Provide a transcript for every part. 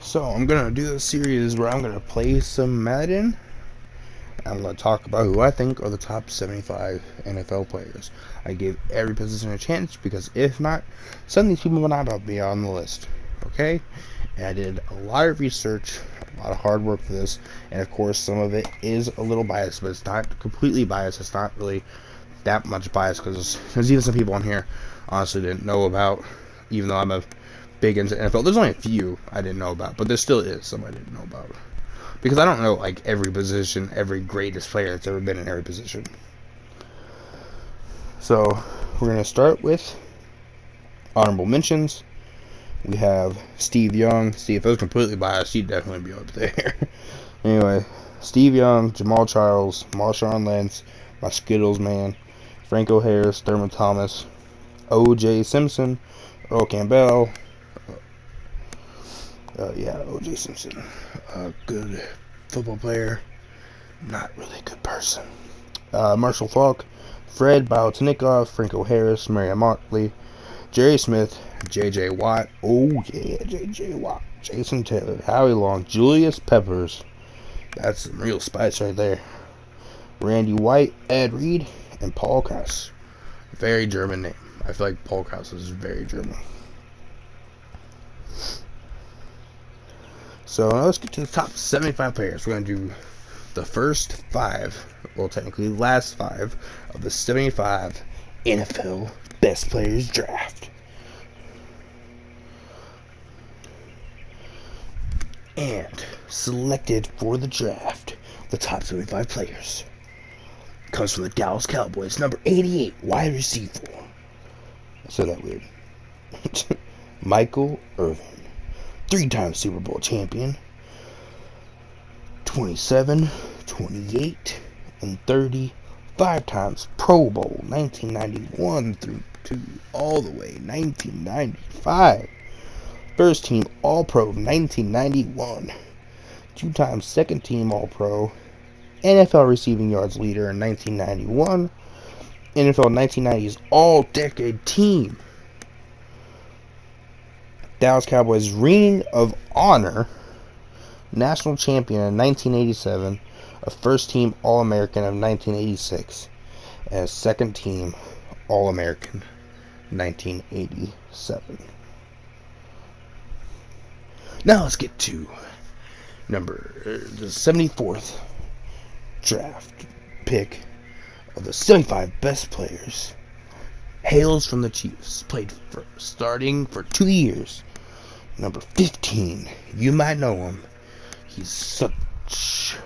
So I'm gonna do a series where I'm gonna play some Madden. I'm gonna talk about who I think are the top 75 NFL players. I gave every position a chance because if not, some of these people will not be on the list. Okay? And I did a lot of research, a lot of hard work for this, and of course some of it is a little biased, but it's not completely biased. It's not really that much bias because there's even some people on here honestly didn't know about, even though I'm a big into NFL. There's only a few I didn't know about, but there still is some I didn't know about. Because I don't know like every position, every greatest player that's ever been in every position. So we're gonna start with honorable mentions. We have Steve Young. See, if it was completely biased, he'd definitely be up there. Anyway, Steve Young, Jamal Charles, Marshawn Lynch, my Skittles man, Franco Harris, Thurman Thomas, O.J. Simpson, Earl Campbell. O.J. Simpson. A good football player, not really a good person. Marshall Faulk, Fred Biotinikov, Franco Harris, Marion Motley, Jerry Smith, J.J. Watt. Oh yeah, J.J. Watt. Jason Taylor, Howie Long, Julius Peppers. That's some real spice right there. Randy White, Ed Reed, and Paul Kraus. Very German name. I feel like Paul Kraus is very German. So let's get to the top 75 players. We're going to do the first five, well technically the last five, of the 75 NFL Best Players Draft. And selected for the draft, the top 75 players, comes from the Dallas Cowboys, number 88, wide receiver. I said that weird. Michael Irvin. 3-time Super Bowl champion, 27, 28, and 30, 5 times Pro Bowl, 1991 through all the way 1995, first team All-Pro 1991, 2 times second team All-Pro, NFL receiving yards leader in 1991, NFL 1990s All-Decade Team, Dallas Cowboys Ring of Honor national champion in 1987, a first team All-American of 1986, and a second team All-American 1987. Now let's get to the 74th draft pick of the 75 best players. Hails from the Chiefs, starting for 2 years. Number 15, you might know him. He's such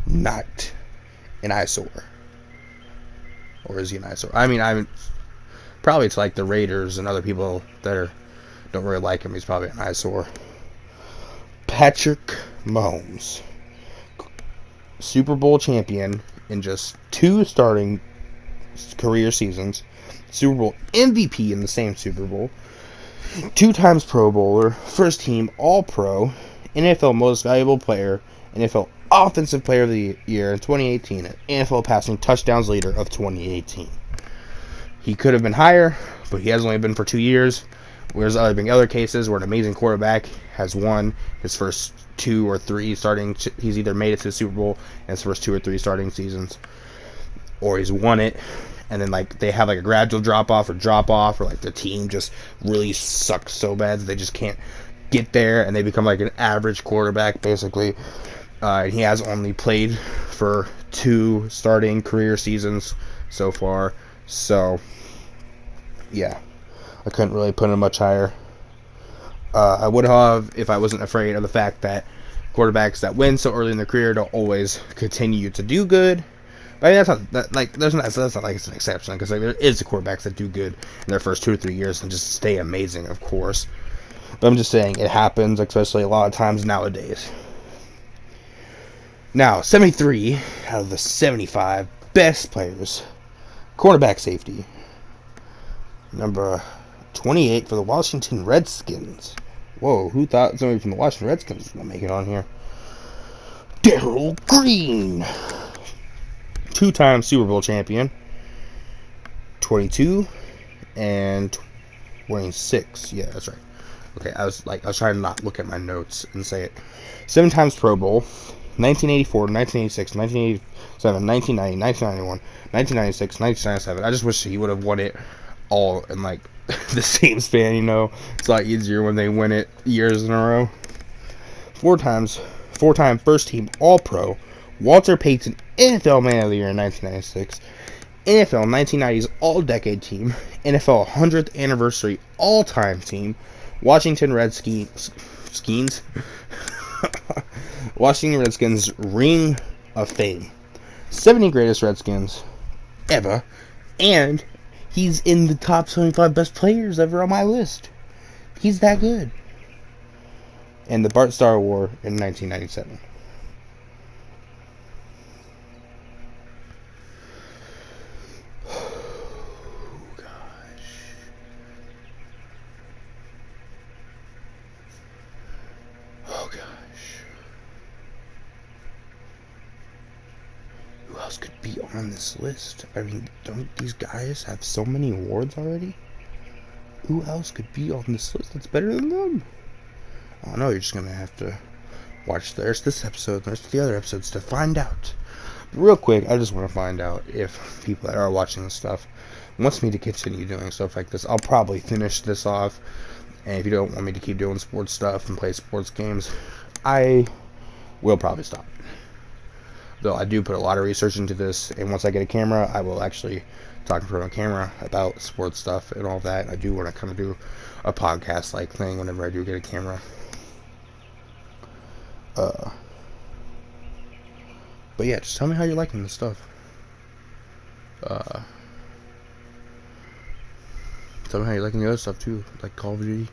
not an eyesore. Or is he an eyesore? I mean, probably it's like the Raiders and other people that don't really like him. He's probably an eyesore. Patrick Mahomes, Super Bowl champion in just 2 starting career seasons. Super Bowl MVP in the same Super Bowl. 2 times Pro Bowler, first team All-Pro, NFL Most Valuable Player, NFL Offensive Player of the Year in 2018, and NFL Passing Touchdowns Leader of 2018. He could have been higher, but he has only been for 2 years. Whereas there have been other cases where an amazing quarterback has won his first 2 or 3 starting. He's either made it to the Super Bowl in his first 2 or 3 starting seasons, or he's won it, and then like they have like a gradual drop off, or like the team just really sucks so bad that they just can't get there, and they become like an average quarterback basically. And he has only played for 2 starting career seasons so far, so yeah, I couldn't really put him much higher. I would have if I wasn't afraid of the fact that quarterbacks that win so early in their career don't always continue to do good. But I mean, that's not like it's an exception, because like there is the quarterbacks that do good in their first 2 or 3 years and just stay amazing, of course. But I'm just saying it happens, especially a lot of times nowadays. Now, 73 out of the 75 best players, cornerback safety, number 28 for the Washington Redskins. Whoa, who thought somebody from the Washington Redskins was going to make it on here? Darryl Green. 2-time Super Bowl champion, 22 and 26. Yeah, that's right. Okay, I was trying to not look at my notes and say it. 7 times Pro Bowl, 1984, 1986, 1987, 1990, 1991, 1996, 1997. I just wish he would have won it all in like the same span, you know. It's a lot easier when they win it years in a row. 4-time first team All Pro, Walter Payton NFL Man of the Year in 1996, NFL 1990s All Decade Team, NFL 100th Anniversary All Time Team, Washington Redskins Washington Redskins Ring of Fame, 70 greatest Redskins ever, and he's in the top 75 best players ever on my list. He's that good. And the Bart Starr Award in 1997. Oh gosh. Who else could be on this list? I mean, don't these guys have so many awards already? Who else could be on this list that's better than them? I don't know, you're just gonna have to watch the rest of this episode and the rest of the other episodes to find out. But real quick, I just want to find out if people that are watching this stuff wants me to continue doing stuff like this. I'll probably finish this off, and if you don't want me to keep doing sports stuff and play sports games, I will probably stop. Though I do put a lot of research into this, and once I get a camera, I will actually talk in front of a camera about sports stuff and all that. I do want to kind of do a podcast-like thing whenever I do get a camera. But yeah, just tell me how you're liking this stuff. Tell me how you're liking the other stuff too, like Call of Duty.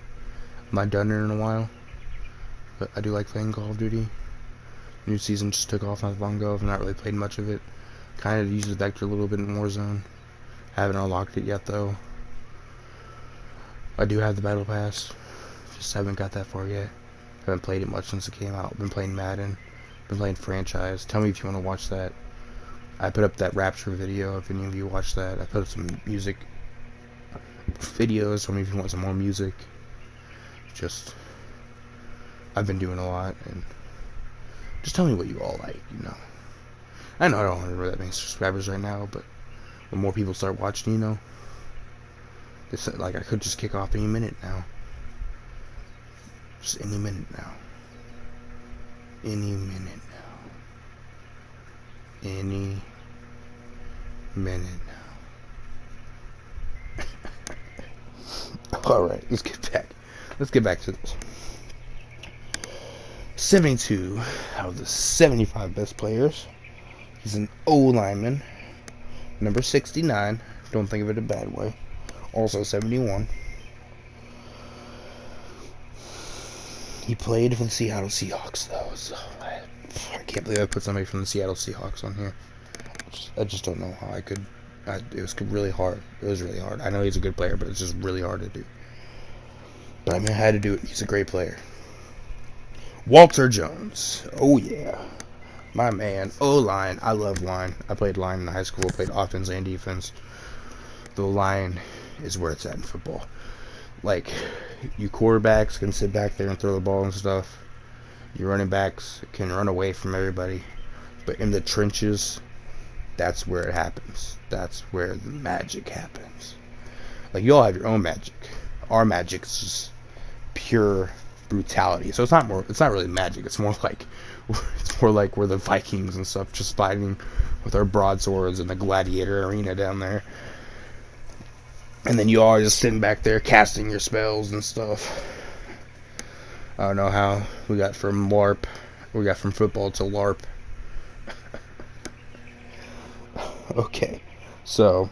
I'm not done it in a while, but I do like playing Call of Duty. New season just took off not long ago. I've not really played much of it. Kind of used the Vector a little bit in Warzone. Haven't unlocked it yet though. I do have the Battle Pass. Just haven't got that far yet. Haven't played it much since it came out. Been playing Madden. Been playing Franchise. Tell me if you want to watch that. I put up that Rapture video if any of you watch that. I put up some music videos. Tell me if you want some more music. Just, I've been doing a lot, and just tell me what you all like, you know. I know I don't remember that many subscribers right now, but when more people start watching, you know, it's like I could just kick off any minute now. Just any minute now. Any minute now. Any minute now. Alright, let's get back. Let's get back to this. 72 out of the 75 best players. He's an O lineman. Number 69. Don't think of it a bad way. Also 71. He played for the Seattle Seahawks, though, so I can't believe I put somebody from the Seattle Seahawks on here. I just don't know how I could. It was really hard. It was really hard. I know he's a good player, but it's just really hard to do. But I mean, I had to do it. He's a great player. Walter Jones. Oh, yeah. My man. O-line. I love line. I played line in high school. Played offense and defense. The line is where it's at in football. Like, you quarterbacks can sit back there and throw the ball and stuff. You running backs can run away from everybody. But in the trenches, that's where it happens. That's where the magic happens. Like, you all have your own magic. Our magic is just pure brutality. So it's not really magic. It's more like we're the Vikings and stuff, just fighting with our broadswords in the gladiator arena down there. And then you all are just sitting back there casting your spells and stuff. I don't know how we got from LARP. We got from football to LARP. Okay. So,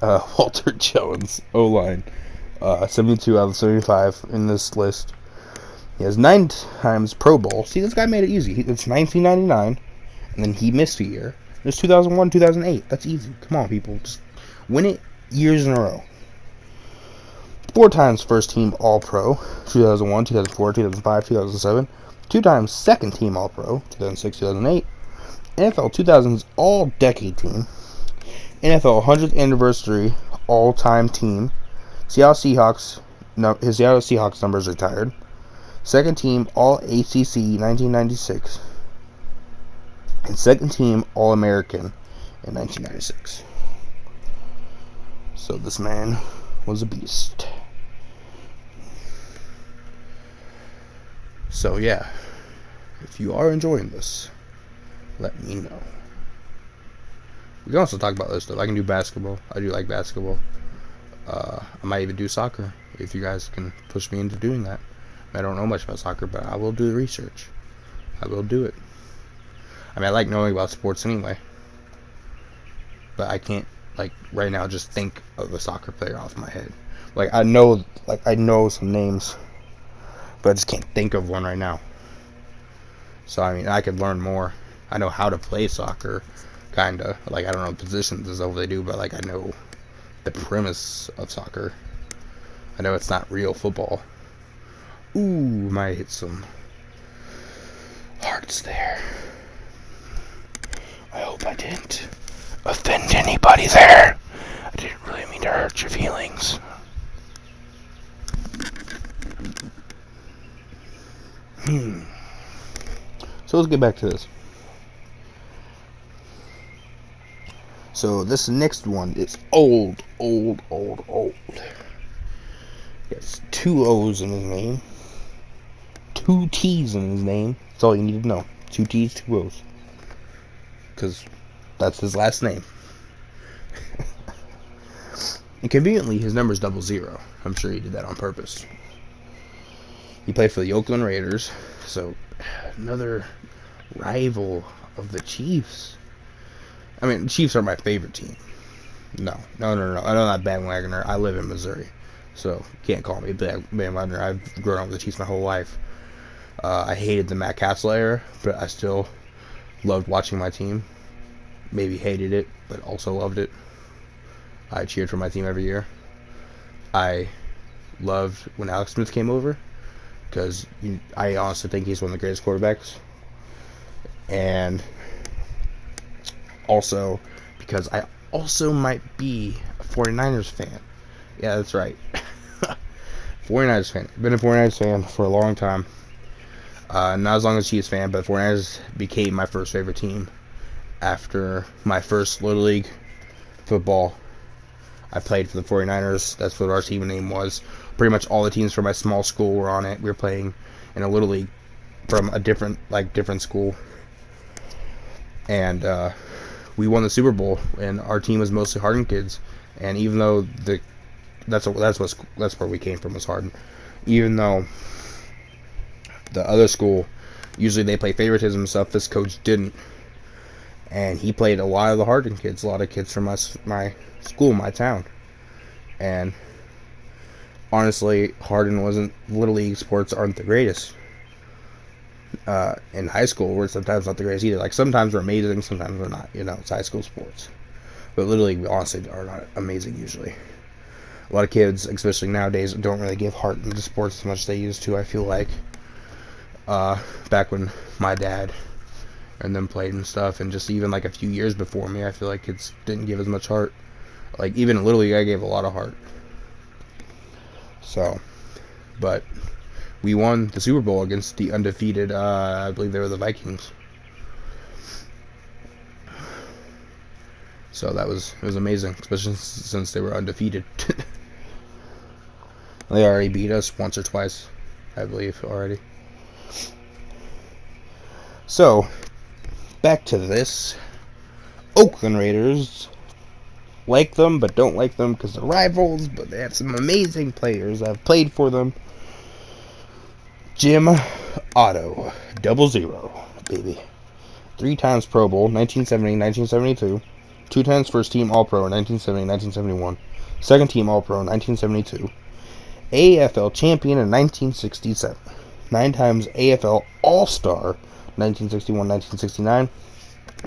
Walter Jones, O-line. 72 out of 75 in this list. He has 9 times Pro Bowl. See, this guy made it easy. It's 1999, and then he missed a year. It's 2001, 2008. That's easy. Come on, people. Just win it years in a row. 4 times first team All-Pro, 2001, 2004, 2005, 2007. 2 times second team All-Pro, 2006, 2008. NFL 2000's All-Decade Team. NFL 100th Anniversary All-Time Team. Seattle Seahawks No, his Seattle Seahawks number is retired. Second team All ACC 1996. And second team All American in 1996. So this man was a beast. So yeah, if you are enjoying this, let me know. We can also talk about other stuff. I can do basketball. I do like basketball. I might even do soccer if you guys can push me into doing that. I don't know much about soccer, but I will do the research. I will do it. I mean, I like knowing about sports anyway. But I can't, like, right now just think of a soccer player off my head. Like, I know some names, but I just can't think of one right now. So, I mean, I could learn more. I know how to play soccer, kinda. Like, I don't know positions as though they do, but, like, I know the premise of soccer. I know it's not real football. Ooh, might hit some hearts there. I hope I didn't offend anybody there. I didn't really mean to hurt your feelings. So let's get back to this. So this next one is old. It's 2 O's in his name. 2 T's in his name. That's all you need to know. 2 T's, 2 O's. Because that's his last name. And conveniently, his number is 00. I'm sure he did that on purpose. He played for the Oakland Raiders. So, another rival of the Chiefs. I mean, the Chiefs are my favorite team. No. I'm not bandwagoner. I live in Missouri. So, can't call me a bandwagoner. I've grown up with the Chiefs my whole life. I hated the Matt Castle era, but I still loved watching my team. Maybe hated it, but also loved it. I cheered for my team every year. I loved when Alex Smith came over, because I honestly think he's one of the greatest quarterbacks. And also because I also might be a 49ers fan. Yeah, that's right. 49ers fan. Been a 49ers fan for a long time. Not as long as Chiefs fan, but 49ers became my first favorite team after my first Little League football. I played for the 49ers. That's what our team name was. Pretty much all the teams from my small school were on it. We were playing in a Little League from a different school. And we won the Super Bowl, and our team was mostly Hardin kids. And even though that's where we came from, was Hardin. Even though the other school, usually they play favoritism and stuff, this coach didn't. And he played a lot of the Hardin kids, a lot of kids from my school, my town. And honestly, Hardin wasn't, Little League sports aren't the greatest. In high school, we're sometimes not the greatest either. Like, sometimes we're amazing, sometimes we're not. It's high school sports. But Little League, honestly, are not amazing usually. A lot of kids, especially nowadays, don't really give heart into sports as much as they used to, I feel like. Back when my dad and them played and stuff, and just even like a few years before me, I feel like kids didn't give as much heart. Like, even in Little League, I gave a lot of heart. So, but we won the Super Bowl against the undefeated, I believe they were the Vikings. So it was amazing, especially since they were undefeated. They already beat us once or twice, I believe, already. So, back to this. Oakland Raiders. Like them, but don't like them because they're rivals, but they have some amazing players. I've played for them. Jim Otto, 00, baby. 3 times Pro Bowl, 1970, 1972. 2 times first team All-Pro, 1970, 1971. Second team All-Pro, 1972. AFL champion in 1967. 9 times AFL All-Star, 1961, 1969.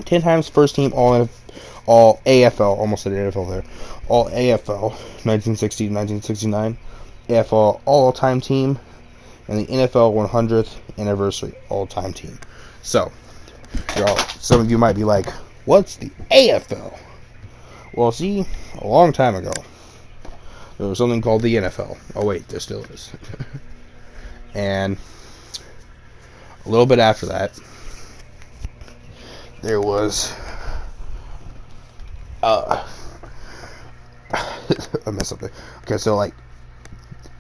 10 times first team All AFL, almost said NFL there. All AFL, 1960 to 1969. AFL All-Time Team, and the NFL 100th Anniversary All-Time Team. So, some of you might be like, what's the AFL? Well, see, a long time ago, There was something called the NFL. Oh wait, there still is. And a little bit after that, there was I messed up there. Okay, so like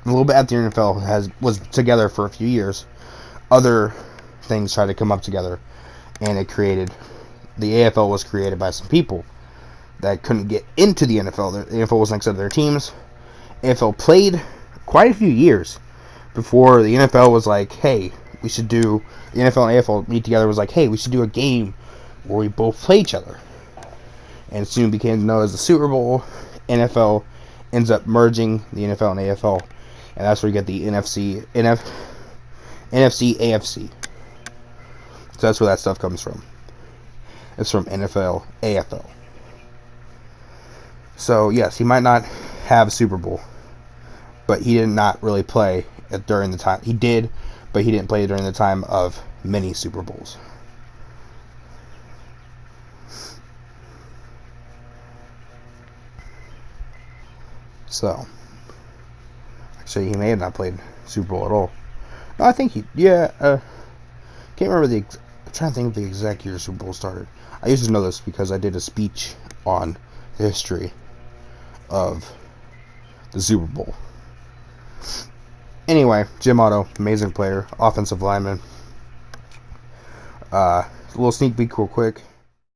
a little bit after the NFL was together for a few years, other things tried to come up together, and it created the AFL was created by some people that couldn't get into the NFL. The NFL wasn't accepting their teams. NFL played quite a few years before the NFL was like, hey, we should do, the NFL and AFL meet together, was like, hey, we should do a game where we both play each other. And it soon became known as the Super Bowl. NFL ends up merging the NFL and AFL, and that's where you get the NFC, AFC. So that's where that stuff comes from. It's from NFL, AFL. So yes, he might not have a Super Bowl, but he did not really play during the time. He did, but he didn't play during the time of many Super Bowls. So, actually, he may have not played Super Bowl at all. No, I think he, yeah, can't remember I'm trying to think of the exact year Super Bowl started. I used to know this because I did a speech on the history of the Super Bowl. Anyway, Jim Otto, amazing player, offensive lineman. A little sneak peek real quick.